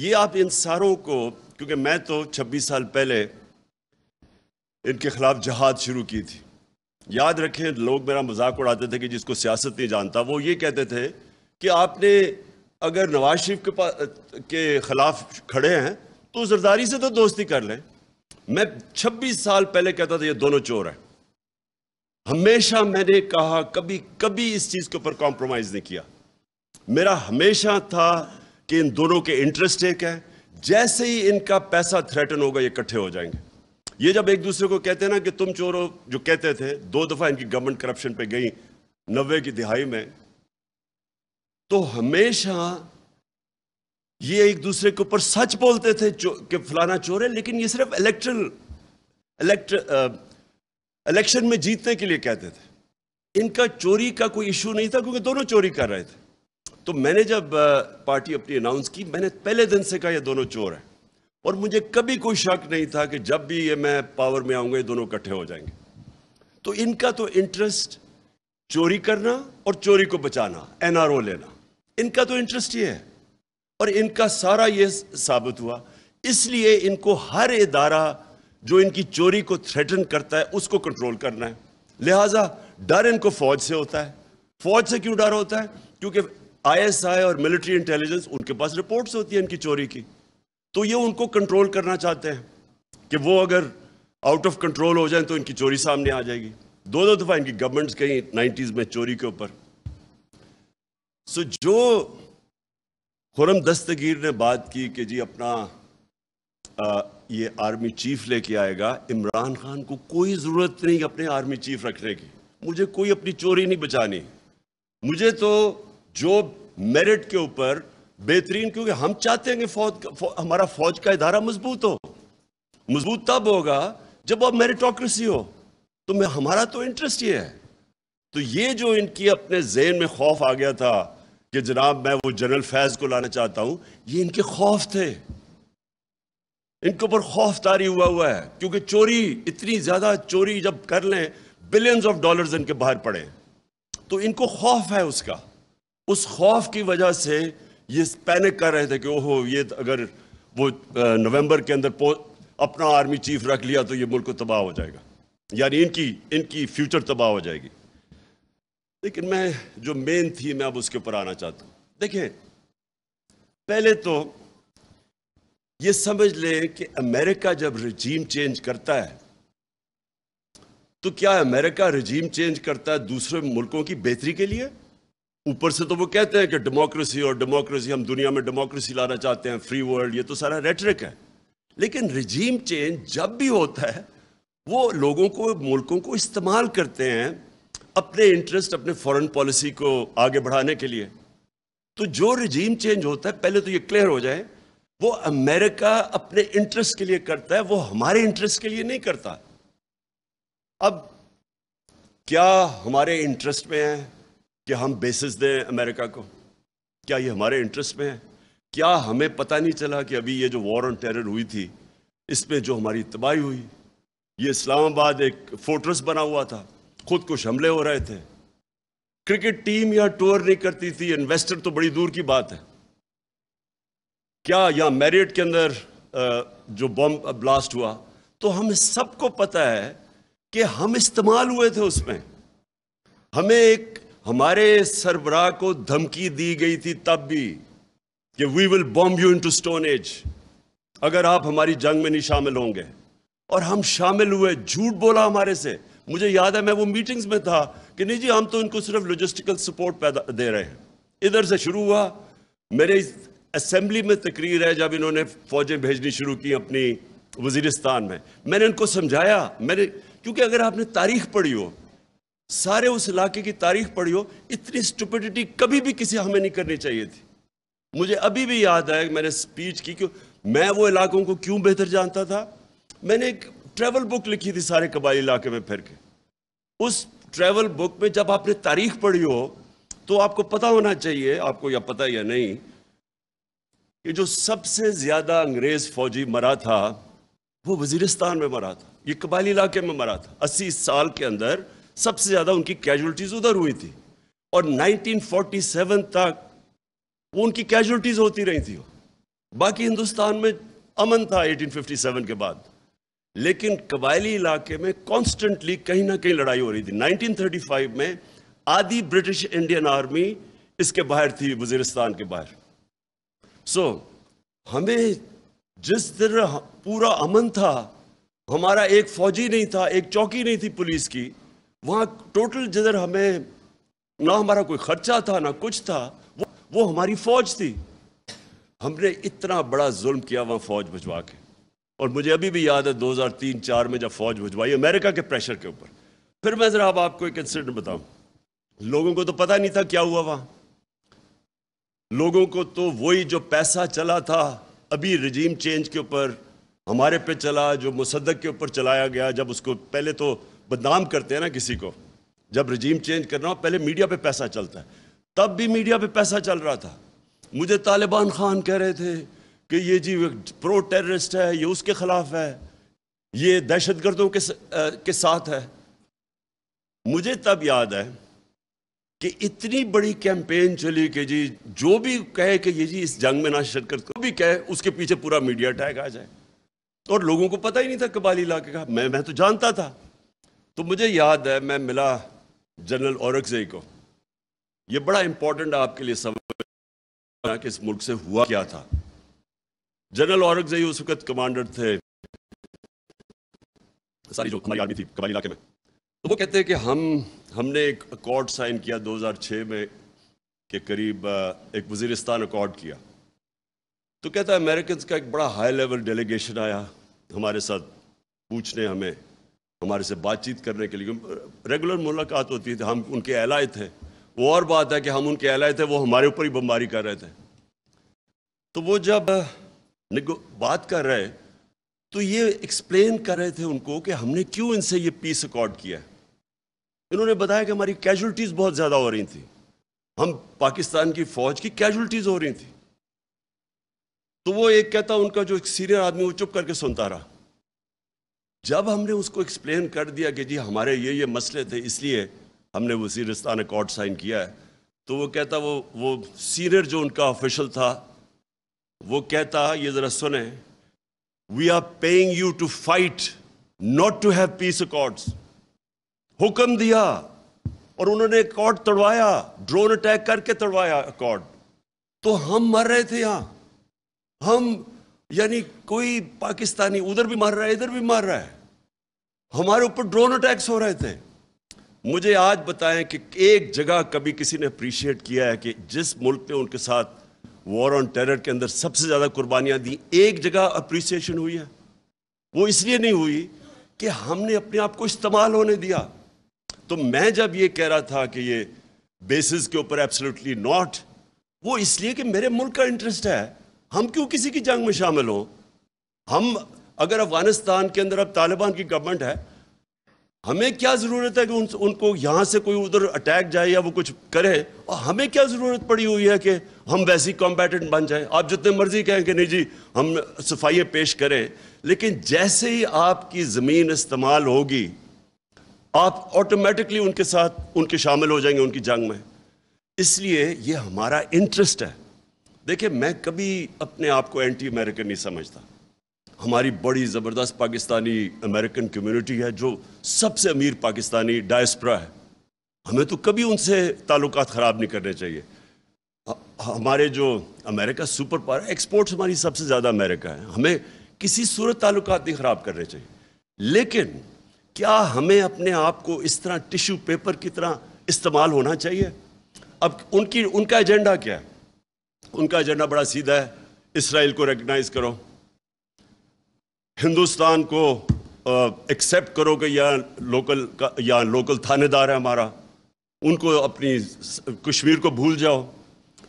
یہ آپ ان ساروں کو، کیونکہ میں تو 26 سال پہلے ان کے خلاف جہاد شروع کی تھی. یاد رکھیں، لوگ میرا مذاق اڑاتے تھے کہ جس کو سیاست نہیں جانتا، وہ یہ کہتے تھے کہ آپ نے اگر نواز شریف کے خلاف کھڑے ہیں تو زرداری سے تو دوستی کر لیں. میں 26 سال پہلے کہتا تھا یہ دونوں چور ہیں. ہمیشہ میں نے کہا کبھی اس چیز کے اوپر کمپرومائز نہیں کیا. میرا ہمیشہ تھا کہ ان دونوں کے انٹرسٹ ایک ہے. جیسے ہی ان کا پیسہ تھریٹن ہوگا یہ اکٹھے ہو جائیں گے. یہ جب ایک دوسرے کو کہتے ہیں نا کہ تم چور ہو، جو کہتے تھے، 2 دفعہ ان کی گورنمنٹ کرپشن پہ گئی 90 کی دہائی میں، تو ہمیشہ یہ ایک دوسرے کے اوپر سچ بولتے تھے کہ فلانا چور ہے، لیکن یہ صرف الیکشن میں جیتنے کے لیے کہتے تھے. ان کا چوری کا کوئی ایشو نہیں تھا، کیونکہ دونوں چوری کر رہے تھے. تو میں نے جب پارٹی اپنی اناؤنس کی، میں نے پہلے دن سے کہا یہ دونوں چور ہیں، اور مجھے کبھی کوئی شک نہیں تھا کہ جب بھی یہ میں پاور میں آؤں گا یہ دونوں اکٹھے ہو جائیں گے. تو ان کا تو انٹرسٹ چوری کرنا اور چوری کو بچانا، NRO لینا، ان کا تو انٹرسٹ یہ ہے. اور ان کا سارا یہ ثابت ہوا. اس لیے ان کو ہر ادارہ جو ان کی چوری کو تھریٹن کرتا ہے اس کو کنٹرول کرنا ہے. لہٰذا ڈر ان کو فوج سے ہوتا ہے. فوج سے کیوں ڈر ہوتا ہے؟ کیونکہ ISI اور ملٹری انٹیلیجنس ان کے پاس رپورٹس ہوتی ہیں ان کی چوری کی. تو یہ ان کو کنٹرول کرنا چاہتے ہیں کہ وہ اگر آؤٹ آف کنٹرول ہو جائیں تو ان کی چوری سامنے آ جائے گی. 2 دفعہ ان کی گورنمنٹس گئی 90s میں چوری کے اوپر. جو خرم دستگیر نے بات کی کہ جی اپنا یہ آرمی چیف لے کے آئے گا، عمران خان کو کوئی ضرورت نہیں اپنے آرمی چیف رکھنے کی. مجھے کوئی اپنی چوری نہیں بچانی. مجھے تو جو میرٹ کے اوپر بہترین، کیونکہ ہم چاہتے ہیں کہ ہمارا فوج کا ادارہ مضبوط ہو. مضبوط تب ہوگا جب اب میریٹوکریسی ہو. تو ہمارا تو انٹرسٹ یہ ہے. تو یہ جو ان کی اپنے ذہن میں خوف آ گیا تھا کہ جناب میں وہ جنرل فیض کو لانا چاہتا ہوں، یہ ان کے خوف تھے. ان کے اوپر خوف طاری ہوا ہے، کیونکہ چوری، اتنی زیادہ چوری جب کر لیں، بلینز آف ڈالرز ان کے باہر پڑے، تو ان کو خوف ہے اس کا. اس خوف کی وجہ سے یہ پینک کر رہے تھے کہ اوہو، یہ اگر وہ نومبر کے اندر اپنا آرمی چیف رکھ لیا تو یہ ملک کو تباہ ہو جائے گا، یعنی ان کی فیوچر تباہ ہو جائے گی. لیکن میں جو مین تھی، میں اب اس کے اوپر آنا چاہتا ہوں. دیکھیں، پہلے تو یہ سمجھ لیں کہ امریکہ جب رجیم چینج کرتا ہے تو کیا امریکہ رجیم چینج کرتا ہے دوسرے ملکوں کی بہتری کے لیے؟ اوپر سے تو وہ کہتے ہیں کہ ڈیموکریسی، ہم دنیا میں ڈیموکریسی لانا چاہتے ہیں، فری ورلڈ، یہ تو سارا ریٹرک ہے. لیکن رجیم چینج جب بھی ہوتا ہے وہ لوگوں کو، ملکوں کو استعمال کرتے ہیں اپنے انٹرسٹ، اپنے فورن پالیسی کو آگے بڑھانے کے لیے. تو جو رجیم چینج ہوتا ہے، پہلے تو یہ کلیئر ہو جائے، وہ امریکہ اپنے انٹرسٹ کے لیے کرتا ہے، وہ ہمارے انٹرسٹ کے لیے نہیں کرتا. اب کیا ہمارے انٹرسٹ میں ہے کہ ہم بیسز دیں امریکہ کو؟ کیا یہ ہمارے انٹرسٹ میں ہے؟ کیا ہمیں پتہ نہیں چلا کہ ابھی یہ جو وار آن ٹیرر ہوئی تھی، اس میں جو ہماری تباہی ہوئی، یہ اسلام آباد ایک فورٹرس بنا ہوا تھا، خود کش حملے ہو رہے تھے، کرکٹ ٹیم یہاں ٹور نہیں کرتی تھی، انویسٹر تو بڑی دور کی بات ہے. کیا یہاں میریٹ کے اندر جو بم بلاسٹ ہوا، تو ہم سب کو پتہ ہے کہ ہم استعمال ہوئے تھے اس میں. ہمیں ہمارے سربراہ کو دھمکی دی گئی تھی تب بھی کہ we will bomb you into stone age, اگر آپ ہماری جنگ میں نہیں شامل ہوں گے. اور ہم شامل ہوئے، جھوٹ بولا ہمارے سے. مجھے یاد ہے میں وہ میٹنگز میں تھا کہ نہیں جی ہم تو ان کو صرف لاجسٹیکل سپورٹ دے رہے ہیں. ادھر سے شروع ہوا. میرے اسمبلی میں تقریر ہے جب انہوں نے فوجیں بھیجنی شروع کی اپنی وزیرستان میں نے ان کو سمجھایا. کیونکہ اگر آپ نے تاریخ پڑھی ہو، سارے اس علاقے کی تاریخ پڑھی ہو، اتنی سٹوپیڈیٹی کبھی بھی کسی ہمیں نہیں کرنی چاہیے تھی. مجھے ابھی بھی یاد ہے کہ میں نے سپیچ کی کہ میں وہ علاقوں کو کیوں بہتر جانتا تھا. میں نے ایک ٹریول بک لکھی تھی سارے قبائلی علاقے میں پھر کے. اس ٹریول بک میں جب آپ نے تاریخ پڑھی ہو تو آپ کو پتہ ہونا چاہیے، آپ کو یا پتہ یا نہیں، کہ جو سب سے زیادہ انگریز فوجی مرا تھا وہ وزیرستان میں مرا تھا، یہ قبائلی علاقے میں مرا تھا. 80 سال کے اندر سب سے زیادہ ان کی کیجولٹیز ادھر ہوئی تھی، اور 1947 تک وہ ان کی کیجولٹیز ہوتی رہی تھی. باقی ہندوستان میں امن تھا 1857 کے بعد، لیکن قبائلی علاقے میں کانسٹنٹلی کہیں نہ کہیں لڑائی ہو رہی تھی۔ 1935 میں آدھی برٹش انڈین آرمی اس کے باہر تھی، وزیرستان کے باہر۔ ہمیں جس طرح پورا امن تھا، ہمارا ایک فوجی نہیں تھا، ایک چوکی نہیں تھی پولیس کی، وہاں ٹوٹل جدھر ہمیں نہ ہمارا کوئی خرچہ تھا نہ کچھ تھا، وہ ہماری فوج تھی۔ ہم نے اتنا بڑا ظلم کیا وہاں فوج بھجوا کے، اور مجھے ابھی بھی یاد ہے 2003-04 میں جب فوج بھجوائی امریکہ کے پریشر کے اوپر۔ پھر میں ذرا اب آپ کو ایک انسیڈنٹ بتاؤں، لوگوں کو تو پتہ نہیں تھا کیا ہوا وہاں، لوگوں کو تو وہی جو پیسہ چلا تھا ابھی رجیم چینج کے اوپر ہمارے پہ چلا، جو مصدق کے اوپر چلایا گیا، جب اس کو پہلے تو بدنام کرتے ہیں نا کسی کو، جب رجیم چینج کرنا ہو پہلے میڈیا پہ پیسہ چلتا ہے، تب بھی میڈیا پہ پیسہ چل رہا تھا۔ مجھے طالبان خان کہہ رہے تھے کہ یہ جی پرو ٹیررسٹ ہے، یہ اس کے خلاف ہے، یہ دہشت گردوں کے ساتھ ہے۔ مجھے تب یاد ہے کہ اتنی بڑی کیمپین چلی کہ جی جو بھی کہے کہ یہ جی اس جنگ میں نہ شرکت، کو بھی کہے اس کے پیچھے پورا میڈیا اٹیک آ جائے، اور لوگوں کو پتہ ہی نہیں تھا قبائلی علاقے کا۔ میں تو جانتا تھا۔ تو مجھے یاد ہے میں ملا جنرل اورکزئی کو، یہ بڑا امپورٹنٹ آپ کے لیے سمجھنا کہ اس ملک سے ہوا کیا تھا۔ جنرل اورکزئی اس وقت کمانڈر تھے ساری جو ہماری آرمی تھی قبائلی علاقے میں۔ تو وہ کہتے ہیں کہ ہم نے ایک اکارڈ سائن کیا 2006 میں کے قریب، ایک وزیرستان اکارڈ کیا۔ تو کہتا ہے امریکنز کا ایک بڑا ہائی لیول ڈیلیگیشن آیا ہمارے ساتھ پوچھنے، ہمارے سے بات چیت کرنے کے لیے، ریگولر ملاقات ہوتی تھی، ہم ان کے ایلائے تھے۔ وہ اور بات ہے کہ ہم ان کے ایلائے تھے، وہ ہمارے اوپر ہی بمباری کر رہے تھے۔ تو وہ جب بات کر رہے تو یہ ایکسپلین کر رہے تھے ان کو کہ ہم نے کیوں ان سے یہ پیس اکارڈ کیا ہے۔ انہوں نے بتایا کہ ہماری کیجولٹیز بہت زیادہ ہو رہی تھیں، ہم پاکستان کی فوج کی کیجولٹیز ہو رہی تھیں۔ تو وہ ایک کہتا ان کا جو ایک سینئر آدمی وہ چپ کر کے سنتا رہا۔ جب ہم نے اس کو ایکسپلین کر دیا کہ جی ہمارے یہ مسئلے تھے اس لیے ہم نے وزیرستان اکارڈ سائن کیا ہے، تو وہ کہتا وہ سینئر جو ان کا آفیشل تھا وہ کہتا یہ ذرا سنیں، we are paying you to fight not to have peace accords. حکم دیا اور انہوں نے اکارڈ توڑوایا، ڈرون اٹیک کر کے توڑوایا اکارڈ۔ تو ہم مر رہے تھے یہاں، ہم یعنی کوئی پاکستانی ادھر بھی مر رہا ہے ادھر بھی مر رہا ہے، ہمارے اوپر ڈرون اٹیکس ہو رہے تھے۔ مجھے آج بتائیں کہ ایک جگہ کبھی کسی نے اپریشیٹ کیا ہے کہ جس ملک نے ان کے ساتھ وار آن ٹیرر کے اندر سب سے زیادہ قربانیاں دیں، ایک جگہ اپریسیشن ہوئی ہے؟ وہ اس لیے نہیں ہوئی کہ ہم نے اپنے آپ کو استعمال ہونے دیا۔ تو میں جب یہ کہہ رہا تھا کہ یہ بیسز کے اوپر ایبسلیوٹلی ناٹ، وہ اس لیے کہ میرے ملک کا انٹرسٹ ہے، ہم کیوں کسی کی جنگ میں شامل ہوں؟ ہم اگر افغانستان کے اندر اب طالبان کی گورنمنٹ ہے، ہمیں کیا ضرورت ہے کہ ان کو یہاں سے کوئی ادھر اٹیک جائے یا وہ کچھ کرے، اور ہمیں کیا ضرورت پڑی ہوئی ہے کہ ہم ویسی کمبیٹنٹ بن جائیں؟ آپ جتنے مرضی کہیں کہ نہیں جی ہم صفائیاں پیش کریں، لیکن جیسے ہی آپ کی زمین استعمال ہوگی آپ آٹومیٹکلی ان کے ساتھ ان کے شامل ہو جائیں گے ان کی جنگ میں۔ اس لیے یہ ہمارا انٹرسٹ ہے۔ دیکھیں میں کبھی اپنے آپ کو اینٹی امریکن نہیں سمجھتا، ہماری بڑی زبردست پاکستانی امریکن کمیونٹی ہے جو سب سے امیر پاکستانی ڈائسپرا ہے، ہمیں تو کبھی ان سے تعلقات خراب نہیں کرنے چاہیے۔ ہمارے جو امریکہ سپر پاور ایکسپورٹس ہماری سب سے زیادہ امریکہ ہے، ہمیں کسی صورت تعلقات نہیں خراب کرنے چاہیے، لیکن کیا ہمیں اپنے آپ کو اس طرح ٹیشو پیپر کی طرح استعمال ہونا چاہیے؟ اب ان کا ایجنڈا کیا ہے؟ ان کا ایجنڈا بڑا سیدھا ہے، اسرائیل کو ریکگنائز کرو، ہندوستان کو ایکسیپٹ کرو کہ یا لوکل تھانے دار ہے ہمارا، ان کو اپنی کشمیر کو بھول جاؤ،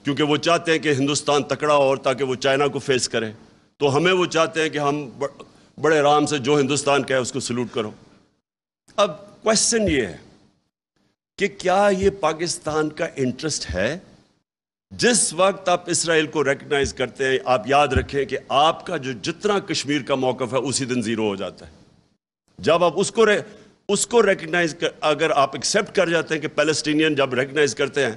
کیونکہ وہ چاہتے ہیں کہ ہندوستان تکڑا ہو اور تاکہ وہ چائنا کو فیس کرے، تو ہمیں وہ چاہتے ہیں کہ ہم بڑے آرام سے جو ہندوستان کا ہے اس کو سلوٹ کرو۔ اب کوشچن یہ ہے کہ کیا یہ پاکستان کا انٹرسٹ ہے؟ جس وقت آپ اسرائیل کو ریکگنائز کرتے ہیں، آپ یاد رکھیں کہ آپ کا جو جتنا کشمیر کا موقف ہے اسی دن زیرو ہو جاتا ہے۔ جب آپ اس کو ریکگنائز اگر آپ ایکسیپٹ کر جاتے ہیں کہ پیلسٹینین جب ریکگنائز کرتے ہیں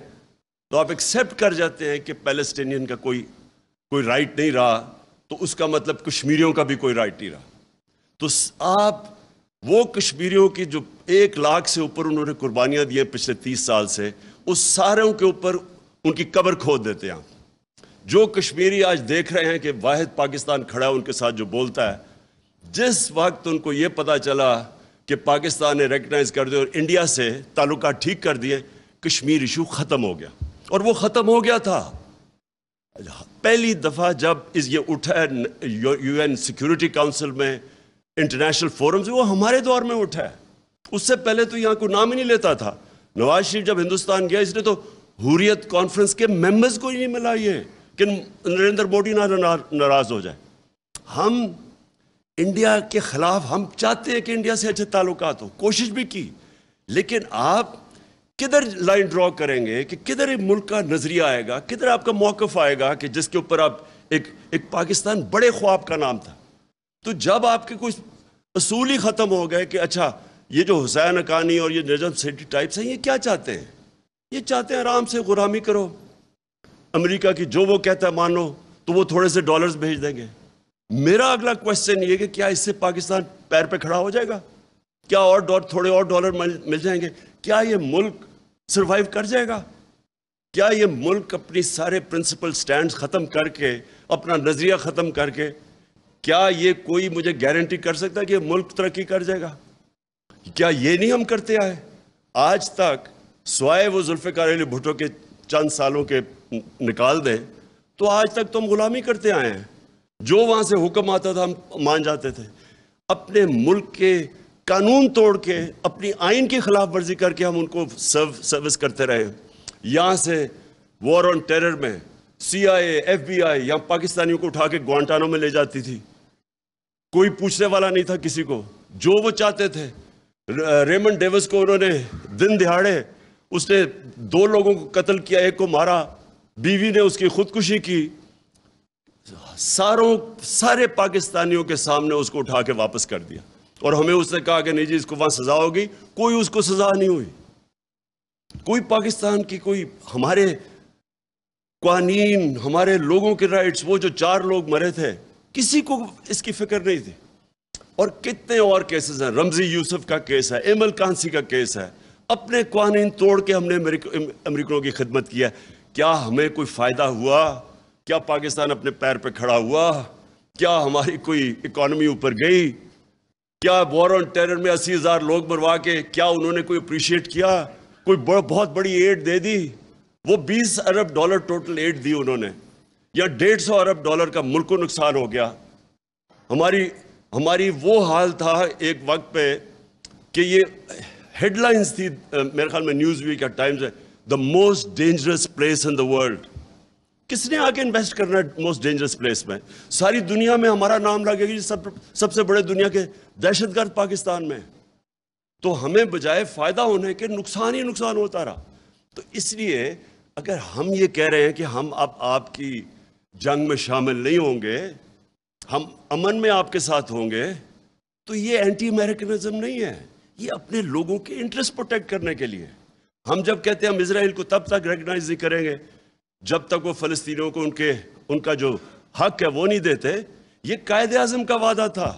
تو آپ ایکسیپٹ کر جاتے ہیں کہ پیلسٹینین کا کوئی کوئی رائٹ نہیں رہا تو اس کا مطلب کشمیریوں کا بھی کوئی رائٹ نہیں رہا. تو آپ وہ کشمیریوں کی جو 1 لاکھ سے اوپر انہوں نے قربانیاں دی ہیں پچھلے 30 سال سے, اس ساروں کے اوپر ان کی قبر کھود دیتے ہیں. جو کشمیری آج دیکھ رہے ہیں کہ واحد پاکستان کھڑا ہے ان کے ساتھ جو بولتا ہے, جس وقت ان کو یہ پتا چلا کہ پاکستان نے ریکگنائز کر دیا اور انڈیا سے تعلقات ٹھیک کر دیے, کشمیر ایشو ختم ہو گیا. اور وہ ختم ہو گیا تھا پہلی دفعہ جب یہ اٹھا ہے یو این سیکیورٹی کاؤنسل میں, انٹرنیشنل فورمز, وہ ہمارے دور میں اٹھا ہے. اس سے پہلے تو یہاں کوئی نام ہی نہیں لیتا تھا. نواز شریف جب ہندوستان گیا, اس نے تو حریت کانفرنس کے ممبرز کو ہی نہیں ملا یہ کہ نریندر مودی نہ ناراض ہو جائے. ہم انڈیا کے خلاف, ہم چاہتے ہیں کہ انڈیا سے اچھے تعلقات ہو, کوشش بھی کی, لیکن آپ کدھر لائن ڈرا کریں گے کہ کدھر ایک ملک کا نظریہ آئے گا, کدھر آپ کا موقف آئے گا کہ جس کے اوپر آپ ایک پاکستان بڑے خواب کا نام تھا. تو جب آپ کے کچھ اصول ہی ختم ہو گئے کہ اچھا یہ جو حسین حقانی اور یہ نجم سیٹھی ٹائپس ہیں, یہ کیا چاہتے ہیں؟ یہ چاہتے ہیں آرام سے غلامی کرو, امریکہ کی جو وہ کہتا ہے مانو, تو وہ تھوڑے سے ڈالرز بھیج دیں گے. میرا اگلا کوشچن یہ کہ کیا اس سے پاکستان پیر پہ کھڑا ہو جائے گا؟ کیا تھوڑے اور ڈالر مل جائیں گے؟ کیا یہ ملک سروائیو کر جائے گا؟ کیا یہ ملک اپنی سارے پرنسپل سٹینڈز ختم کر کے, اپنا نظریہ ختم کر کے, کیا یہ کوئی مجھے گارنٹی کر سکتا ہے کہ یہ ملک ترقی کر جائے گا؟ کیا یہ نہیں ہم کرتے آئے آج تک؟ سوائے وہ ذوالفقار علی بھٹو کے چند سالوں کے نکال دیں تو آج تک تو ہم غلامی کرتے آئے ہیں. جو وہاں سے حکم آتا تھا ہم مان جاتے تھے. اپنے ملک کے قانون توڑ کے, اپنی آئین کی خلاف ورزی کر کے ہم ان کو سروس کرتے رہے. یہاں سے وار آن ٹیرر میں سی آئی اے, ایف بی آئی یہاں پاکستانیوں کو اٹھا کے گوانٹانو میں لے جاتی تھی, کوئی پوچھنے والا نہیں تھا کسی کو, جو وہ چاہتے تھے. ریمنڈ ڈیوس کو انہوں نے دن دہاڑے, اس نے 2 لوگوں کو قتل کیا, ایک کو مارا, بیوی نے اس کی خودکشی کی. سارے پاکستانیوں کے سامنے اس کو اٹھا کے واپس کر دیا, اور ہمیں اس نے کہا کہ نہیں جی اس کو وہاں سزا ہوگی. کوئی اس کو سزا نہیں ہوئی. کوئی پاکستان کی, کوئی ہمارے قوانین, ہمارے لوگوں کے رائٹس, وہ جو 4 لوگ مرے تھے, کسی کو اس کی فکر نہیں تھی. اور کتنے اور کیسز ہیں, رمزی یوسف کا کیس ہے, ایمل کانسی کا کیس ہے. اپنے قوانین توڑ کے ہم نے امریکنوں کی خدمت کی ہے. کیا ہمیں کوئی فائدہ ہوا؟ کیا پاکستان اپنے پیر پہ کھڑا ہوا؟ کیا ہماری کوئی اکانومی اوپر گئی؟ کیا وار آن ٹیرر میں 80,000 لوگ مروا کے کیا انہوں نے کوئی اپریشیٹ کیا؟ کوئی بہت بڑی ایڈ دے دی؟ وہ $20 ارب ٹوٹل ایڈ دی انہوں نے, یا $150 ارب کا ملک کو نقصان ہو گیا. ہماری وہ حال تھا ایک وقت پہ کہ یہ ہیڈ لائنز تھی میرے خیال میں نیوز ویک یا ٹائمز ہے, the most dangerous place in the world. کس نے آگے انویسٹ کرنا ہے موسٹ ڈینجرس پلیس میں؟ ساری دنیا میں ہمارا نام لگے گا سب سے بڑے دنیا کے دہشت گرد پاکستان میں. تو ہمیں بجائے فائدہ ہونے کے نقصان ہی نقصان ہوتا رہا. تو اس لیے اگر ہم یہ کہہ رہے ہیں کہ ہم اب آپ کی جنگ میں شامل نہیں ہوں گے, ہم امن میں آپ کے ساتھ ہوں گے, تو یہ اینٹی امریکنزم نہیں ہے, یہ اپنے لوگوں کے انٹرسٹ پروٹیکٹ کرنے کے لیے. ہم جب کہتے ہیں ہم اسرائیل کو تب تک ریکگنائز نہیں کریں گے جب تک وہ فلسطینیوں کو ان کا جو حق ہے وہ نہیں دیتے. یہ قائد اعظم کا وعدہ تھا.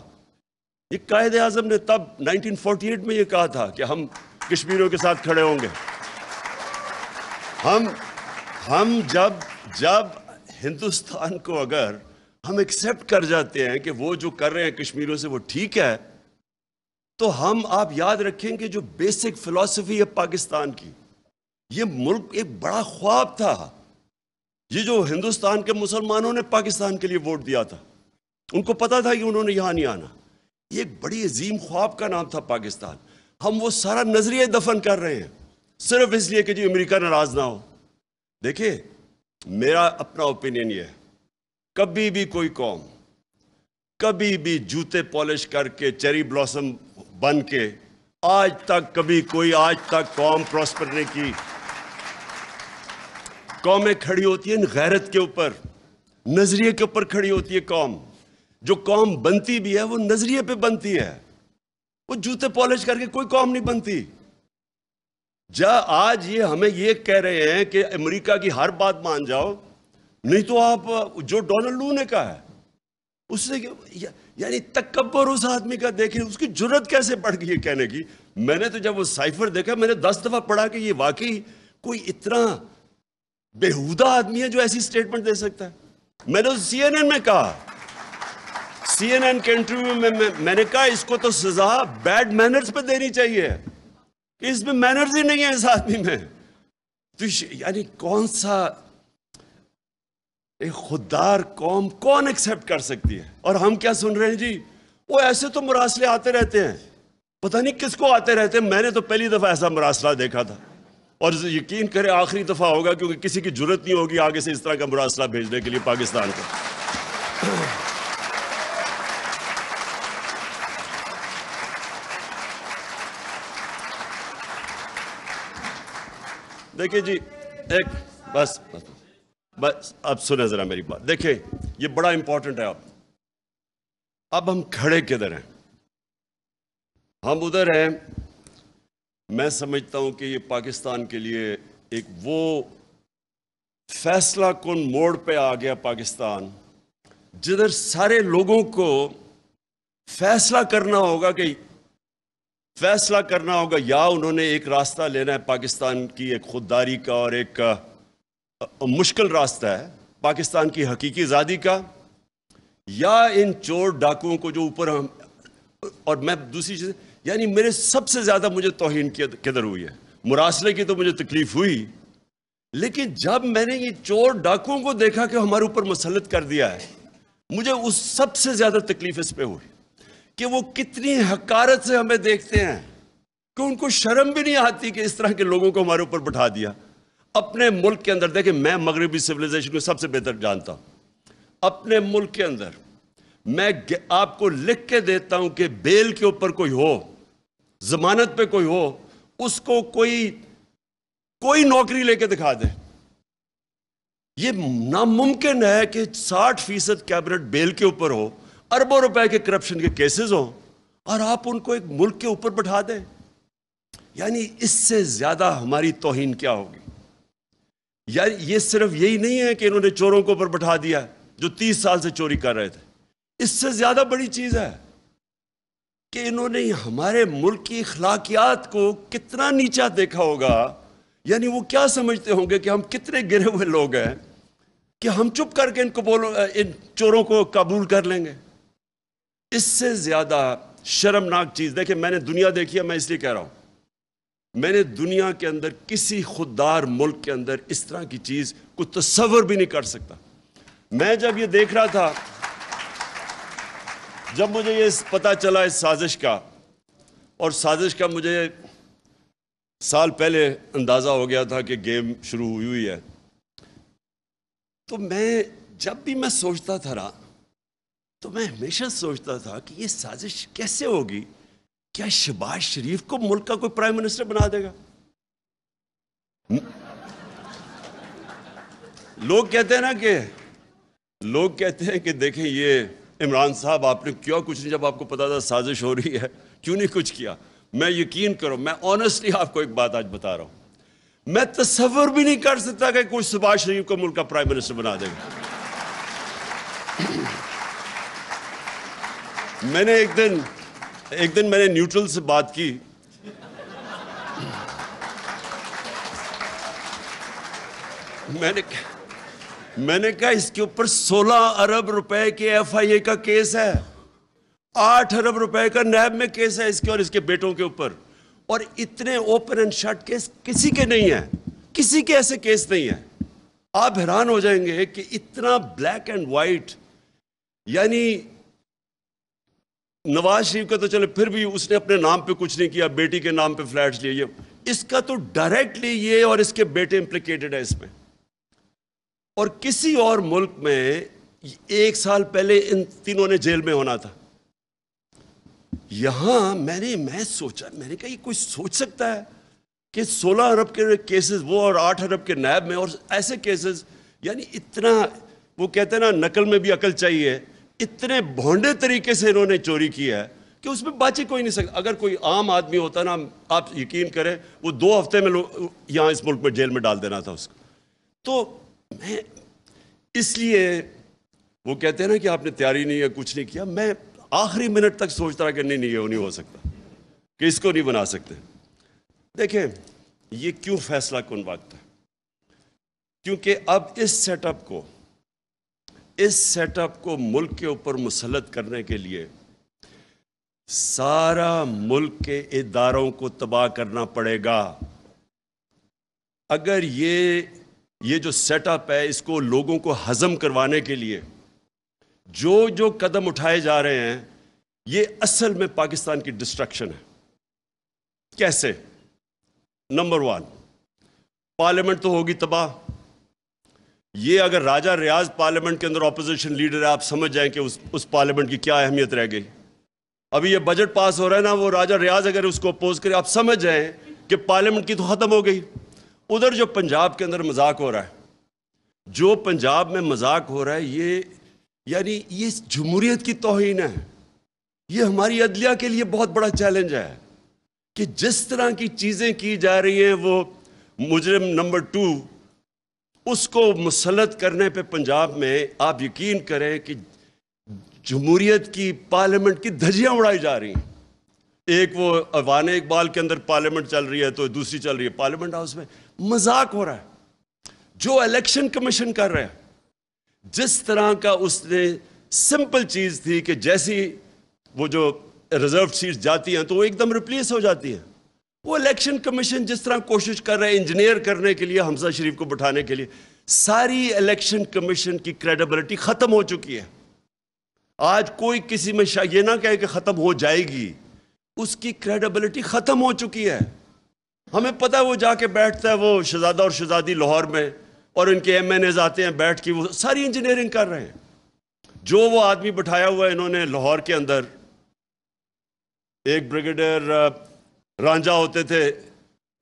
یہ قائد اعظم نے تب 1948 میں یہ کہا تھا کہ ہم کشمیریوں کے ساتھ کھڑے ہوں گے. ہم جب ہندوستان کو اگر ہم ایکسیپٹ کر جاتے ہیں کہ وہ جو کر رہے ہیں کشمیریوں سے وہ ٹھیک ہے, تو آپ یاد رکھیں کہ جو بیسک فلسفی ہے پاکستان کی, یہ ملک ایک بڑا خواب تھا. یہ جو ہندوستان کے مسلمانوں نے پاکستان کے لیے ووٹ دیا تھا, ان کو پتا تھا کہ انہوں نے یہاں نہیں آنا. یہ ایک بڑی عظیم خواب کا نام تھا پاکستان. ہم وہ سارا نظریہ دفن کر رہے ہیں صرف اس لیے کہ جی امریکہ ناراض نہ ہو. دیکھیں میرا اپنا اوپینین یہ ہے, کبھی بھی کوئی قوم کبھی بھی جوتے پالش کر کے چیری بلاسم بن کے آج تک قوم پراسپر نہیں کی. قومیں کھڑی ہوتی ہیں غیرت کے اوپر, نظریے کے اوپر کھڑی ہوتی ہے قوم. جو قوم بنتی بھی ہے وہ نظریے پہ بنتی ہے, وہ جوتے پالش کر کے کوئی قوم نہیں بنتی. آج ہمیں یہ کہہ رہے ہیں کہ امریکہ کی ہر بات مان جاؤ, نہیں تو آپ جو ڈونلڈ لو نے کہا ہے اس نے یعنی تکبر اس آدمی کا دیکھیں، اس کی جرت کیسے بڑھ گئی ہے کہنے کی. میں نے تو جب وہ سائفر دیکھا میں نے 10 دفعہ پڑھا کہ یہ واقعی کوئی اتنا بےہودہ آدمی ہے جو ایسی سٹیٹمنٹ دے سکتا ہے. میں نے سی این این میں کہا، سی این این کے انٹرویو میں میں نے کہا اس کو تو سزا بیڈ مینرز پہ دینی چاہیے کہ اس میں مینرز ہی نہیں ہے اس آدمی میں. تو یعنی کون سا ایک خوددار قوم کون ایکسیپٹ کر سکتی ہے؟ اور ہم کیا سن رہے ہیں جی؟ وہ ایسے تو مراسلے آتے رہتے ہیں، پتہ نہیں کس کو آتے رہتے ہیں. میں نے تو پہلی دفعہ ایسا مراسلہ دیکھا تھا، اور یقین کرے آخری دفعہ ہوگا، کیونکہ کسی کی جرت نہیں ہوگی آگے سے اس طرح کا مراسلہ بھیجنے کے لیے پاکستان کو. دیکھیں جی، ایک بس اب سنیں ذرا میری بات. دیکھیں یہ بڑا امپورٹنٹ ہے. اب ہم کھڑے کدھر ہیں؟ ہم ادھر ہیں. میں سمجھتا ہوں کہ یہ پاکستان کے لیے ایک وہ فیصلہ کن موڑ پہ آ گیا پاکستان، جدھر سارے لوگوں کو فیصلہ کرنا ہوگا یا انہوں نے ایک راستہ لینا ہے پاکستان کی ایک خودداری کا، اور ایک مشکل راستہ ہے پاکستان کی حقیقی آزادی کا، یا ان چور ڈاکوؤں کو جو اوپر ہم. اور میں دوسری چیز، یعنی میرے سب سے زیادہ مجھے توہین کدھر ہوئی ہے؟ مراسلے کی تو مجھے تکلیف ہوئی، لیکن جب میں نے یہ چور ڈاکوؤں کو دیکھا کہ ہمارے اوپر مسلط کر دیا ہے، مجھے اس سب سے زیادہ تکلیف اس پہ ہوئی کہ وہ کتنی حقارت سے ہمیں دیکھتے ہیں، کہ ان کو شرم بھی نہیں آتی کہ اس طرح کے لوگوں کو ہمارے اوپر بٹھا دیا. اپنے ملک کے اندر دیکھیں، میں مغربی سویلائزیشن کو سب سے بہتر جانتا ہوں. اپنے ملک کے اندر میں آپ کو لکھ کے دیتا ہوں کہ بیل کے اوپر کوئی ہو، ضمانت پہ کوئی ہو، اس کو کوئی نوکری لے کے دکھا دے. یہ ناممکن ہے کہ 60% کیبنٹ بیل کے اوپر ہو، اربوں روپے کے کرپشن کے کیسز ہوں، اور آپ ان کو ایک ملک کے اوپر بٹھا دیں. یعنی اس سے زیادہ ہماری توہین کیا ہوگی؟ یعنی یہ صرف یہی نہیں ہے کہ انہوں نے چوروں کو اوپر بٹھا دیا جو 30 سال سے چوری کر رہے تھے. اس سے زیادہ بڑی چیز ہے کہ انہوں نے ہمارے ملک کی اخلاقیات کو کتنا نیچا دیکھا ہوگا. یعنی وہ کیا سمجھتے ہوں گے کہ ہم کتنے گرے ہوئے لوگ ہیں کہ ہم چپ کر کے ان چوروں کو قبول کر لیں گے. اس سے زیادہ شرمناک چیز، دیکھیں میں نے دنیا دیکھی ہے، میں اس لیے کہہ رہا ہوں، میں نے دنیا کے اندر کسی خوددار ملک کے اندر اس طرح کی چیز کو تصور بھی نہیں کر سکتا. میں جب یہ دیکھ رہا تھا، جب مجھے یہ پتہ چلا اس سازش کا، اور سازش کا مجھے سال پہلے اندازہ ہو گیا تھا کہ گیم شروع ہوئی ہے، تو میں جب بھی میں سوچتا تھا نا، تو میں ہمیشہ سوچتا تھا کہ یہ سازش کیسے ہوگی؟ کیا شہباز شریف کو ملک کا کوئی پرائم منسٹر بنا دے گا؟ لوگ کہتے ہیں کہ دیکھیں یہ عمران صاحب آپ نے کیا کچھ نہیں، جب آپ کو پتا تھا سازش ہو رہی ہے کیوں نہیں کچھ کیا؟ میں یقین کرو، میں آنیسٹلی آپ کو ایک بات آج بتا رہا ہوں، میں تصور بھی نہیں کر سکتا کہ کوئی شہباز شریف کو ملک کا پرائم منسٹر بنا دے گا. میں نے ایک دن میں نے نیوٹرل سے بات کی، میں نے کہا اس کے اوپر 16 ارب روپے کے ایف آئی اے کا کیس ہے، 8 ارب روپے کا نیب میں کیس ہے اس کے اور اس کے بیٹوں کے اوپر، اور اتنے اوپن اینڈ شٹ کیس کسی کے نہیں ہیں، کسی کے ایسے کیس نہیں ہیں. آپ حیران ہو جائیں گے کہ اتنا بلیک اینڈ وائٹ. یعنی نواز شریف کا تو چلے پھر بھی اس نے اپنے نام پہ کچھ نہیں کیا، بیٹی کے نام پہ فلیٹس لیے، اس کا تو ڈائریکٹلی یہ اور اس کے بیٹے امپلیکیٹڈ ہے اس میں. اور کسی اور ملک میں 1 سال پہلے ان تینوں نے جیل میں ہونا تھا. یہاں میں سوچا، میں نے کہا یہ کوئی سوچ سکتا ہے کہ 16 ارب کے کیسز وہ اور 8 ارب کے نیب میں، اور ایسے کیسز. یعنی اتنا، وہ کہتے ہیں نا نقل میں بھی عقل چاہیے، اتنے بھونڈے طریقے سے انہوں نے چوری کی ہے کہ اس میں بچ ہی کوئی نہیں سکتا. اگر کوئی عام آدمی ہوتا نا، آپ یقین کریں وہ 2 ہفتے میں یہاں اس ملک میں جیل میں ڈال دینا تھا اس کو. تو اس لیے وہ کہتے ہیں نا کہ آپ نے تیاری نہیں ہے، کچھ نہیں کیا، میں آخری منٹ تک سوچتا رہا کہ نہیں یہ نہیں ہو سکتا، کہ اس کو نہیں بنا سکتے۔ دیکھیں یہ کیوں فیصلہ کن وقت ہے، کیونکہ اب اس سیٹ اپ کو ملک کے اوپر مسلط کرنے کے لیے سارا ملک کے اداروں کو تباہ کرنا پڑے گا۔ اگر یہ جو سیٹ اپ ہے اس کو لوگوں کو ہضم کروانے کے لیے جو قدم اٹھائے جا رہے ہیں، یہ اصل میں پاکستان کی ڈسٹرکشن ہے۔ کیسے؟ نمبر 1، پارلیمنٹ تو ہوگی تباہ۔ یہ اگر راجہ ریاض پارلیمنٹ کے اندر اپوزیشن لیڈر ہے، آپ سمجھ جائیں کہ اس پارلیمنٹ کی کیا اہمیت رہ گئی۔ ابھی یہ بجٹ پاس ہو رہا ہے نا، وہ راجہ ریاض اگر اس کو اپوز کرے، آپ سمجھ جائیں کہ پارلیمنٹ کی تو ختم ہو گئی۔ ادھر جو پنجاب کے اندر مذاق ہو رہا ہے، جو پنجاب میں مذاق ہو رہا ہے، یہ جمہوریت کی توہین ہے۔ یہ ہماری عدلیہ کے لیے بہت بڑا چیلنج ہے کہ جس طرح کی چیزیں کی جا رہی ہیں، وہ مجرم نمبر 2 اس کو مسلط کرنے پہ پنجاب میں آپ یقین کریں کہ جمہوریت کی پارلیمنٹ کی دھجیاں اڑائی جا رہی ہیں۔ ایک وہ ایوان اقبال کے اندر پارلیمنٹ چل رہی ہے، تو دوسری چل رہی ہے پارلیمنٹ ہاؤس میں، مذاق ہو رہا ہے۔ جو الیکشن کمیشن کر رہا ہے، جس طرح کا اس نے سمپل چیز تھی کہ جیسی وہ جو ریزرو سیٹس جاتی ہیں تو وہ ایک دم ریپلیس ہو جاتی ہیں، وہ الیکشن کمیشن جس طرح کوشش کر رہا ہے انجینئر کرنے کے لیے حمزہ شریف کو بٹھانے کے لیے، ساری الیکشن کمیشن کی کریڈیبلٹی ختم ہو چکی ہے۔ آج کوئی کسی میں یہ نہ کہے کہ ختم ہو جائے گی، اس کی کریڈیبلٹی ختم ہو چکی ہے۔ ہمیں پتہ ہے وہ جا کے بیٹھتا ہے، وہ شہزادہ اور شہزادی لاہور میں، اور ان کے MNAs آتے ہیں بیٹھ کے، وہ ساری انجینئرنگ کر رہے ہیں۔ جو وہ آدمی بٹھایا ہوا ہے انہوں نے لاہور کے اندر، ایک بریگیڈیئر رانجھا ہوتے تھے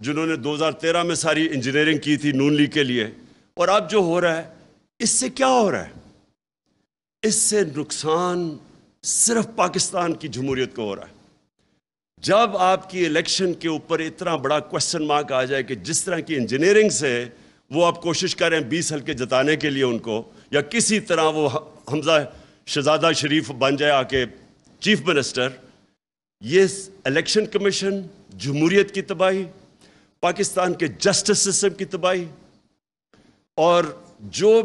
جنہوں نے 2013 میں ساری انجینئرنگ کی تھی نون لیگ کے لیے، اور اب جو ہو رہا ہے اس سے کیا ہو رہا ہے؟ اس سے نقصان صرف پاکستان کی جمہوریت کو ہو رہا ہے۔ جب آپ کی الیکشن کے اوپر اتنا بڑا کوسچن مارک آ جائے کہ جس طرح کی انجینئرنگ سے وہ آپ کوشش کریں 20 حلقے جتانے کے لیے ان کو، یا کسی طرح وہ حمزہ شہزادہ شریف بن جائے آ کے چیف منسٹر، یہ الیکشن کمیشن، جمہوریت کی تباہی، پاکستان کے جسٹس سسٹم کی تباہی، اور جو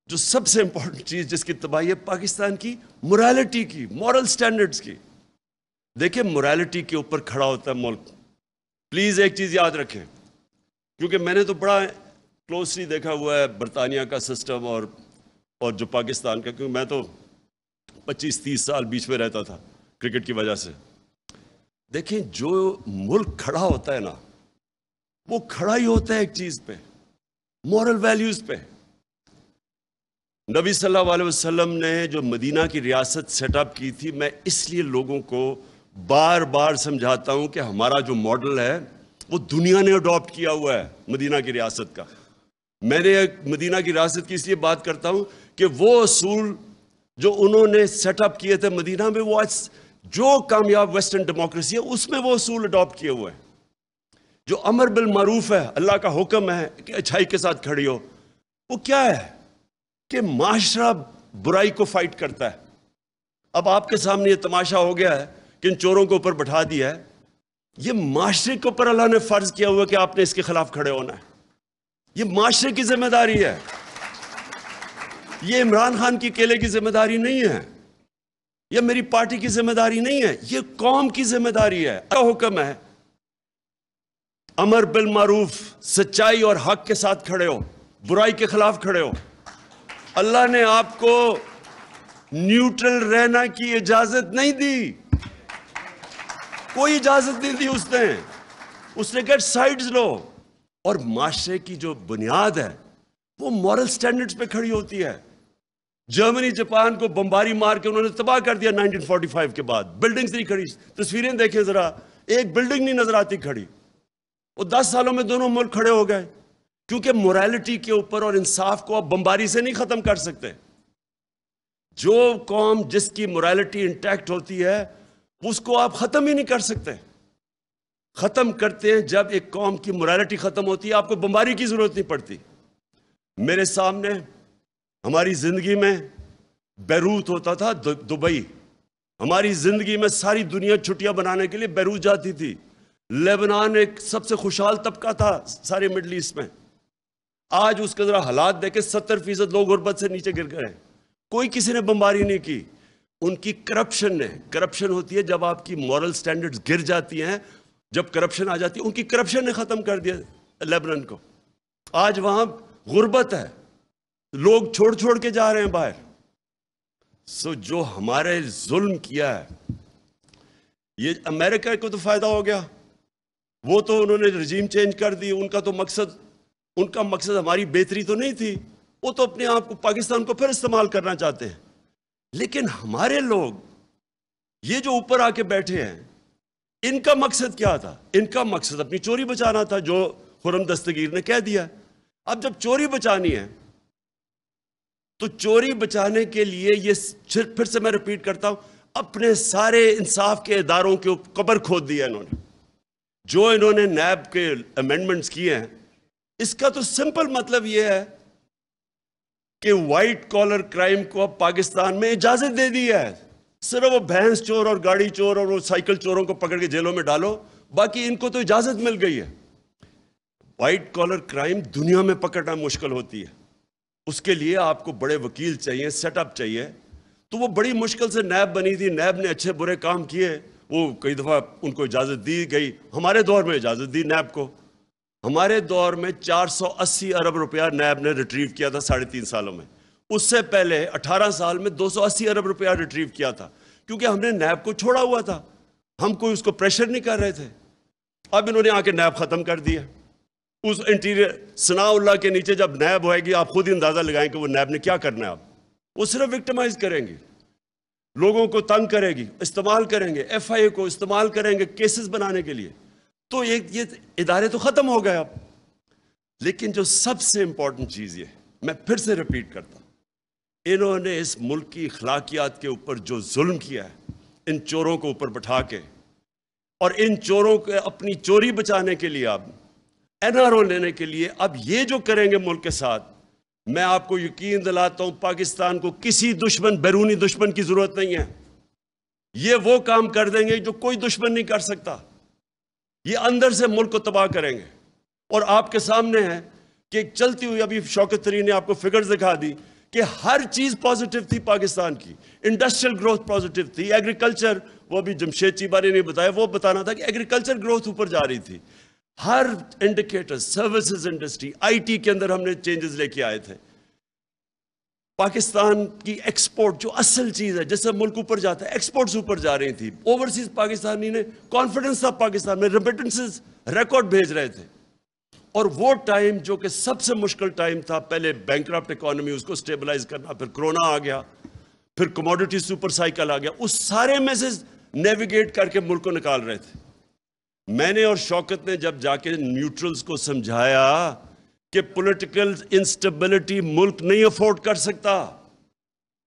سب سے امپورٹنٹ چیز جس کی تباہی ہے، پاکستان کی مورالٹی کی، مورل سٹینڈرڈز کی۔ دیکھیں مورالٹی کے اوپر کھڑا ہوتا ہے ملک۔ پلیز ایک چیز یاد رکھیں، کیونکہ میں نے تو بڑا کلوزلی دیکھا ہوا ہے برطانیہ کا سسٹم اور جو پاکستان کا، کیونکہ میں تو 25-30 سال بیچ میں رہتا تھا کرکٹ کی وجہ سے۔ دیکھیں جو ملک کھڑا ہوتا ہے نا، وہ کھڑا ہی ہوتا ہے ایک چیز پہ، مورل ویلیوز پہ۔ نبی صلی اللہ علیہ وسلم نے جو مدینہ کی ریاست سیٹ اپ کی تھی، میں اس لیے لوگوں کو بار بار سمجھاتا ہوں کہ ہمارا جو ماڈل ہے وہ دنیا نے اڈاپٹ کیا ہوا ہے مدینہ کی ریاست کا۔ میں نے مدینہ کی ریاست کی اس لیے بات کرتا ہوں کہ وہ اصول جو انہوں نے سیٹ اپ کیے تھے مدینہ میں، وہ آج جو کامیاب ویسٹرن ڈیموکریسی ہے اس میں وہ اصول اڈاپٹ کیے ہوئے ہیں۔ جو امر بالمعروف ہے، اللہ کا حکم ہے کہ اچھائی کے ساتھ کھڑی ہو، وہ کیا ہے کہ معاشرہ برائی کو فائٹ کرتا ہے۔ اب آپ کے سامنے یہ تماشا ہو گیا ہے کہ ان چوروں کو اوپر بٹھا دیا ہے، یہ معاشرے کے اوپر اللہ نے فرض کیا ہوا کہ آپ نے اس کے خلاف کھڑے ہونا ہے۔ یہ معاشرے کی ذمہ داری ہے، یہ عمران خان کی اکیلے کی ذمہ داری نہیں ہے، یہ میری پارٹی کی ذمہ داری نہیں ہے، یہ قوم کی ذمہ داری ہے۔ اللہ حکم ہے امر بالمعروف، سچائی اور حق کے ساتھ کھڑے ہو، برائی کے خلاف کھڑے ہو۔ اللہ نے آپ کو نیوٹرل رہنا کی اجازت نہیں دی، کوئی اجازت نہیں دی اس نے کہا سائیڈز لو۔ اور معاشرے کی جو بنیاد ہے وہ مورل سٹینڈرڈز پہ کھڑی ہوتی ہے۔ جرمنی جاپان کو بمباری مار کے انہوں نے تباہ کر دیا 1945 کے بعد، بلڈنگز نہیں کھڑی۔ تصویریں دیکھیں ذرا، ایک بلڈنگ نہیں نظر آتی کھڑی۔ وہ 10 سالوں میں دونوں ملک کھڑے ہو گئے، کیونکہ مورالٹی کے اوپر اور انصاف کو آپ بمباری سے نہیں ختم کر سکتے۔ جو قوم جس کی مورالٹی انٹیکٹ ہوتی ہے اس کو آپ ختم ہی نہیں کر سکتے۔ ختم کرتے ہیں جب ایک قوم کی مورالٹی ختم ہوتی ہے، آپ کو بمباری کی ضرورت نہیں پڑتی۔ میرے سامنے ہماری زندگی میں بیروت ہوتا تھا دبئی، ہماری زندگی میں ساری دنیا چھٹیاں بنانے کے لیے بیروت جاتی تھی۔ لیبنان ایک سب سے خوشحال طبقہ تھا سارے مڈل ایسٹ میں، آج اس کے ذرا حالات دیکھیں، 70% لوگ غربت سے نیچے گر گئے ہیں، کوئی کسی نے بمباری نہیں کی۔ ان کی کرپشن نے، کرپشن ہوتی ہے جب آپ کی مورل سٹینڈرڈز گر جاتی ہیں، جب کرپشن آ جاتی ہے، ان کی کرپشن نے ختم کر دیا لیبنان کو۔ آج وہاں غربت ہے، لوگ چھوڑ چھوڑ کے جا رہے ہیں باہر۔ جو ہمارے ظلم کیا ہے، یہ امریکہ کو تو فائدہ ہو گیا، وہ تو انہوں نے رجیم چینج کر دی، ان کا مقصد ہماری بہتری تو نہیں تھی، وہ تو اپنے آپ کو، پاکستان کو پھر استعمال کرنا چاہتے ہیں۔ لیکن ہمارے لوگ، یہ جو اوپر آ کے بیٹھے ہیں، ان کا مقصد کیا تھا؟ ان کا مقصد اپنی چوری بچانا تھا، جو خرم دستگیر نے کہہ دیا۔ اب جب چوری بچانی ہے تو چوری بچانے کے لیے یہ پھر سے میں ریپیٹ کرتا ہوں، اپنے سارے انصاف کے اداروں کے قبر کھود دیا انہوں نے۔ جو انہوں نے نیب کے امینڈمنٹس کیے ہیں، اس کا تو سمپل مطلب یہ ہے کہ وائٹ کالر کرائم کو اب پاکستان میں اجازت دے دی ہے۔ صرف وہ بھینس چور اور گاڑی چور اور وہ سائیکل چوروں کو پکڑ کے جیلوں میں ڈالو، باقی ان کو تو اجازت مل گئی ہے۔ وائٹ کالر کرائم دنیا میں پکڑنا مشکل ہوتی ہے، اس کے لیے آپ کو بڑے وکیل چاہیے، سیٹ اپ چاہیے، تو وہ بڑی مشکل سے نیب بنی تھی، نیب نے اچھے برے کام کیے، وہ کئی دفعہ ان کو اجازت دی گئی۔ ہمارے دور میں اجازت دی نیب کو، ہمارے دور میں 480 ارب روپیہ نیب نے ریٹریو کیا تھا 3.5 سالوں میں۔ اس سے پہلے 18 سال میں 280 ارب روپیہ ریٹریو کیا تھا، کیونکہ ہم نے نیب کو چھوڑا ہوا تھا، ہم کوئی اس کو پریشر نہیں کر رہے تھے۔ اب انہوں نے آ کے نیب ختم کر دیا۔ اس انٹیریئر ثناء اللہ کے نیچے جب نیب ہوئے گی، آپ خود ہی اندازہ لگائیں کہ وہ نیب نے کیا کرنا ہے۔ اب وہ صرف وکٹمائز کریں گے، لوگوں کو تنگ کرے گی، استعمال کریں گے، ایف آئی اے کو استعمال کریں گے کیسز بنانے کے لیے۔ تو یہ ادارے تو ختم ہو گئے اب۔ لیکن جو سب سے امپورٹنٹ چیز یہ، میں پھر سے ریپیٹ کرتا ہوں، انہوں نے اس ملک کی اخلاقیات کے اوپر جو ظلم کیا ہے، ان چوروں کو اوپر بٹھا کے، اور ان چوروں کو اپنی چوری بچانے کے لیے، اب این آر او لینے کے لیے، اب یہ جو کریں گے ملک کے ساتھ، میں آپ کو یقین دلاتا ہوں پاکستان کو کسی دشمن، بیرونی دشمن کی ضرورت نہیں ہے۔ یہ وہ کام کر دیں گے جو کوئی دشمن نہیں کر سکتا۔ یہ اندر سے ملک کو تباہ کریں گے۔ اور آپ کے سامنے ہے کہ ایک چلتی ہوئی، ابھی شوکت طرین نے آپ کو فگرز دکھا دی کہ ہر چیز پازیٹیو تھی پاکستان کی، انڈسٹریل گروتھ پازیٹیو تھی، ایگریکلچر، وہ بھی جمشید چیبہ نے بتایا، وہ بتانا تھا کہ ایگریکلچر گروتھ اوپر جا رہی تھی، ہر indicator, services industry, I T کے اندر ہم نے چینجز لے کے آئے تھے۔ پاکستان کی ایکسپورٹ جو اصل چیز ہے جس سے ملک اوپر جاتا ہے، ایکسپورٹس اوپر جا رہی تھی، اوورسیز پاکستانی نے کانفیڈنس تھا پاکستان میں، ریمیٹنسز ریکارڈ بھیج رہے تھے۔ اور وہ ٹائم جو کہ سب سے مشکل ٹائم تھا، پہلے بینکرپٹ اکانومی، اس کو سٹیبلائز کرنا، پھر کرونا آ گیا، پھر کموڈیٹی سپر سائیکل آ گیا، اس سارے میں سے نیویگیٹ کر کے ملک کو نکال رہے تھے۔ میں نے اور شوکت نے جب جا کے نیوٹرلز کو سمجھایا کہ پولیٹیکل انسٹیبلٹی ملک نہیں افورڈ کر سکتا،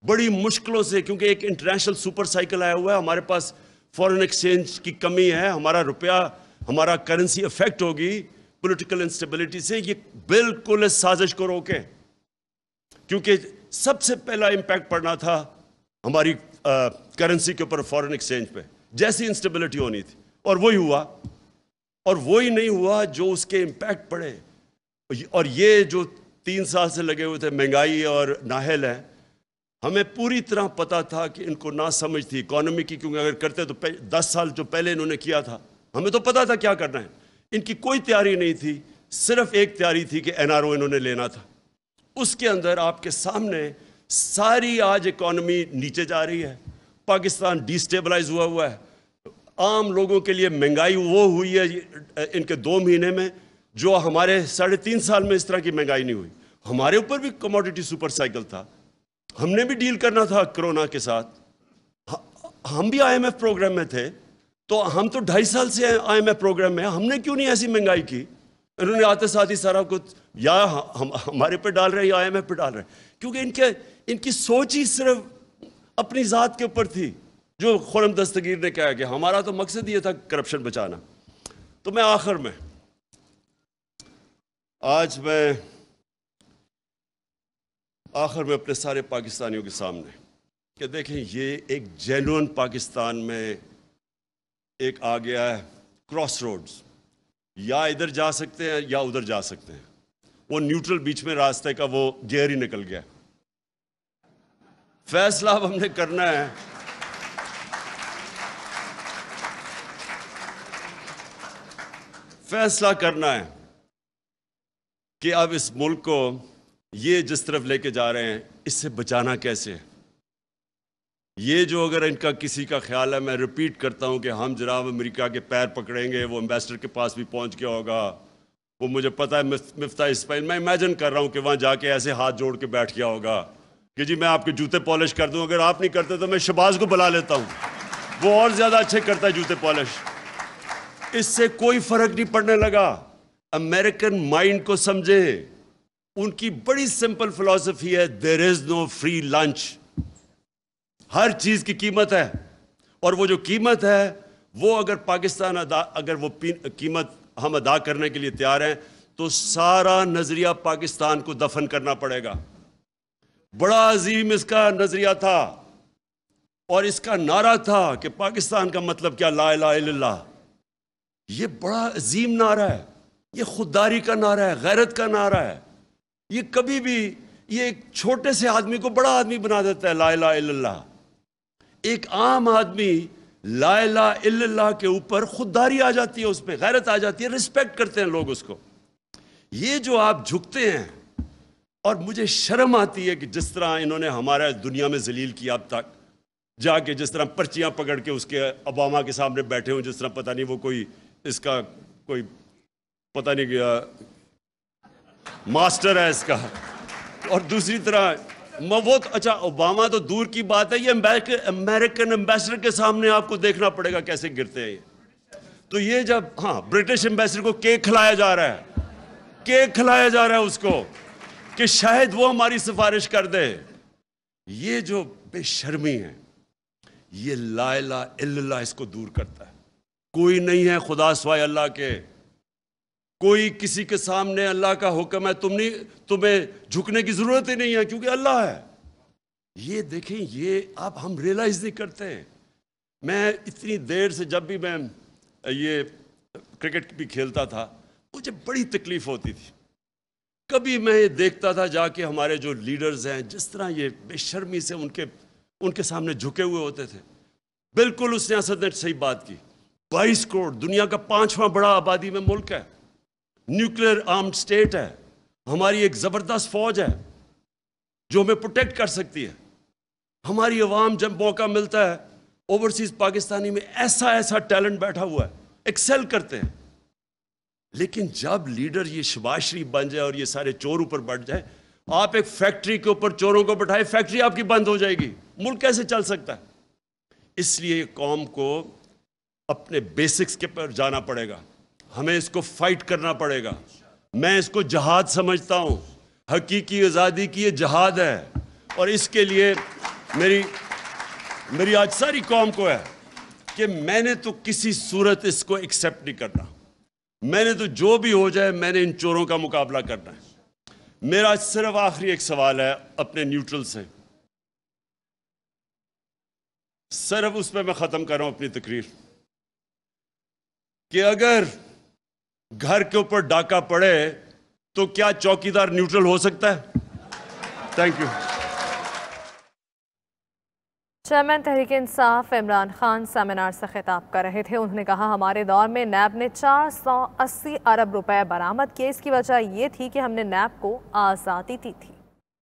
بڑی مشکلوں سے، کیونکہ ایک انٹرنیشنل سپر سائیکل آیا ہوا ہے، ہمارے پاس فورن ایکسچینج کی کمی ہے، ہمارا روپیہ، ہمارا کرنسی افیکٹ ہوگی پولیٹیکل انسٹیبلٹی سے، یہ بالکل اس سازش کو روکیں، کیونکہ سب سے پہلا امپیکٹ پڑنا تھا ہماری کرنسی کے اوپر، فورن ایکسچینج پہ، جیسی انسٹیبلٹی ہونی تھی، اور وہی ہوا، اور وہی نہیں ہوا جو اس کے امپیکٹ پڑے۔ اور یہ جو 3 سال سے لگے ہوئے تھے، مہنگائی اور نااہل ہے، ہمیں پوری طرح پتا تھا کہ ان کو نہ سمجھ تھی اکانومی کی، کیونکہ اگر کرتے تو 10 سال جو پہلے انہوں نے کیا تھا، ہمیں تو پتا تھا کیا کرنا ہے۔ ان کی کوئی تیاری نہیں تھی، صرف ایک تیاری تھی کہ این آر او انہوں نے لینا تھا۔ اس کے اندر آپ کے سامنے ساری آج اکانومی نیچے جا رہی ہے، پاکستان ڈی سٹیبلائز ہوا ہے، عام لوگوں کے لیے مہنگائی وہ ہوئی ہے ان کے 2 مہینے میں جو ہمارے 3.5 سال میں اس طرح کی مہنگائی نہیں ہوئی۔ ہمارے اوپر بھی کموڈیٹی سپر سائیکل تھا، ہم نے بھی ڈیل کرنا تھا کرونا کے ساتھ، ہم بھی آئی ایم ایف پروگرام میں تھے، تو ہم تو 2.5 سال سے آئی ایم ایف پروگرام میں ہیں، ہم نے کیوں نہیں ایسی مہنگائی کی؟ انہوں نے آتے ساتھ ہی سارا کچھ یا ہمارے پہ ڈال رہے ہیں یا آئی ایم ایف پہ ڈال رہے ہیں، کیونکہ ان کی سوچ ہی صرف اپنی ذات کے اوپر تھی۔ جو خرم دستگیر نے کہا کہ ہمارا تو مقصد یہ تھا کرپشن بچانا۔ تو میں آخر میں آج میں آخر میں اپنے سارے پاکستانیوں کے سامنے کہ دیکھیں یہ ایک جینوئن پاکستان میں ایک آ گیا ہے کراس روڈز، یا ادھر جا سکتے ہیں یا ادھر جا سکتے ہیں، وہ نیوٹرل بیچ میں راستے کا وہ گیئر ہی نکل گیا۔ فیصلہ اب ہم نے کرنا ہے کہ اب اس ملک کو یہ جس طرف لے کے جا رہے ہیں اس سے بچانا کیسے ہے۔ یہ جو اگر ان کا کسی کا خیال ہے، میں ریپیٹ کرتا ہوں کہ ہم جناب امریکہ کے پیر پکڑیں گے، وہ ایمبیسڈر کے پاس بھی پہنچ گیا ہوگا، وہ مجھے پتا ہے مفتاح اسماعیل، میں امیجن کر رہا ہوں کہ وہاں جا کے ایسے ہاتھ جوڑ کے بیٹھ گیا ہوگا کہ جی میں آپ کے جوتے پالش کر دوں، اگر آپ نہیں کرتے تو میں شہباز کو بلا لیتا ہوں، وہ اور زیادہ اچھے کرتا ہے جوتے پالش۔ اس سے کوئی فرق نہیں پڑنے لگا۔ امریکن مائنڈ کو سمجھے، ان کی بڑی سمپل فلسفی ہے، دیر از نو فری لنچ۔ ہر چیز کی قیمت ہے، اور وہ جو قیمت ہے وہ اگر پاکستان اگر وہ قیمت ہم ادا کرنے کے لیے تیار ہیں تو سارا نظریہ پاکستان کو دفن کرنا پڑے گا۔ بڑا عظیم اس کا نظریہ تھا، اور اس کا نعرہ تھا کہ پاکستان کا مطلب کیا، لا الہ الا اللہ۔ یہ بڑا عظیم نعرہ ہے، یہ خودداری کا نعرہ ہے، غیرت کا نعرہ ہے۔ یہ کبھی بھی یہ ایک چھوٹے سے آدمی کو بڑا آدمی بنا دیتا ہے، لا الہ الا اللہ۔ ایک عام آدمی لا الہ الا اللہ کے اوپر خودداری آ جاتی ہے، اس پہ غیرت آ جاتی ہے، رسپیکٹ کرتے ہیں لوگ اس کو۔ یہ جو آپ جھکتے ہیں، اور مجھے شرم آتی ہے کہ جس طرح انہوں نے ہمارا دنیا میں ذلیل کیا اب تک، جا کے جس طرح پرچیاں پکڑ کے اس کے اوباما کے سامنے بیٹھے ہوں، جس طرح پتہ نہیں وہ کوئی اس کا کوئی پتہ نہیں کیا ماسٹر ہے اس کا۔ اور دوسری طرح وہ اچھا اوباما تو دور کی بات ہے، یہ امریکن ایمبیسڈر کے سامنے آپ کو دیکھنا پڑے گا کیسے گرتے ہیں یہ۔ تو یہ جب برٹش ایمبیسڈر کو کیک کھلایا جا رہا ہے، کیک کھلایا جا رہا ہے اس کو کہ شاید وہ ہماری سفارش کر دے۔ یہ جو بے شرمی ہے، یہ لا الہ الا اللہ اس کو دور کرتا ہے۔ کوئی نہیں ہے خدا سوائے اللہ کے، کوئی کسی کے سامنے اللہ کا حکم ہے تمہیں جھکنے کی ضرورت ہی نہیں ہے، کیونکہ اللہ ہے۔ یہ دیکھیں، یہ اب ہم ریلائز نہیں کرتے۔ میں اتنی دیر سے جب بھی میں یہ کرکٹ بھی کھیلتا تھا، مجھے بڑی تکلیف ہوتی تھی۔ کبھی میں یہ دیکھتا تھا جا کے ہمارے جو لیڈرز ہیں جس طرح یہ بے شرمی سے ان کے سامنے جھکے ہوئے ہوتے تھے۔ بالکل اس نے اسد نے صحیح بات کی۔ 22 کروڑ، دنیا کا 5واں بڑا آبادی میں ملک ہے، نیوکلیر آرمڈ سٹیٹ ہے، ہماری ایک زبردست فوج ہے جو ہمیں پروٹیکٹ کر سکتی ہے۔ ہماری عوام جب موقع ملتا ہے، اوورسیز پاکستانی میں ایسا ٹیلنٹ بیٹھا ہوا ہے، ایکسل کرتے ہیں۔ لیکن جب لیڈر یہ شہباز شریف بن جائے اور یہ سارے چور اوپر بڑھ جائے، آپ ایک فیکٹری کے اوپر چوروں کو بٹھائے، فیکٹری آپ کی بند ہو جائے گی، ملک کیسے چل سکتا ہے؟ اس لیے قوم کو اپنے بیسکس کے پر جانا پڑے گا، ہمیں اس کو فائٹ کرنا پڑے گا۔ میں اس کو جہاد سمجھتا ہوں، حقیقی آزادی کی یہ جہاد ہے، اور اس کے لیے میری آج ساری قوم کو ہے کہ میں نے تو کسی صورت اس کو ایکسیپٹ نہیں کرنا۔ میں نے تو جو بھی ہو جائے، میں نے ان چوروں کا مقابلہ کرنا ہے۔ میرا صرف آخری ایک سوال ہے اپنے نیوٹرل سے، صرف اس پہ میں ختم کر رہا ہوں اپنی تقریر، کہ اگر گھر کے اوپر ڈاکہ پڑے تو کیا چوکیدار نیوٹرل ہو سکتا ہے؟ Thank you. Chairman Tehreek Insaf Imran Khan seminar سے خطاب کر رہے تھے۔ انہوں نے کہا ہمارے دور میں نیب نے 480 ارب روپے برآمد کیے، اس کی وجہ یہ تھی کہ ہم نے نیب کو آزادی دی تھی۔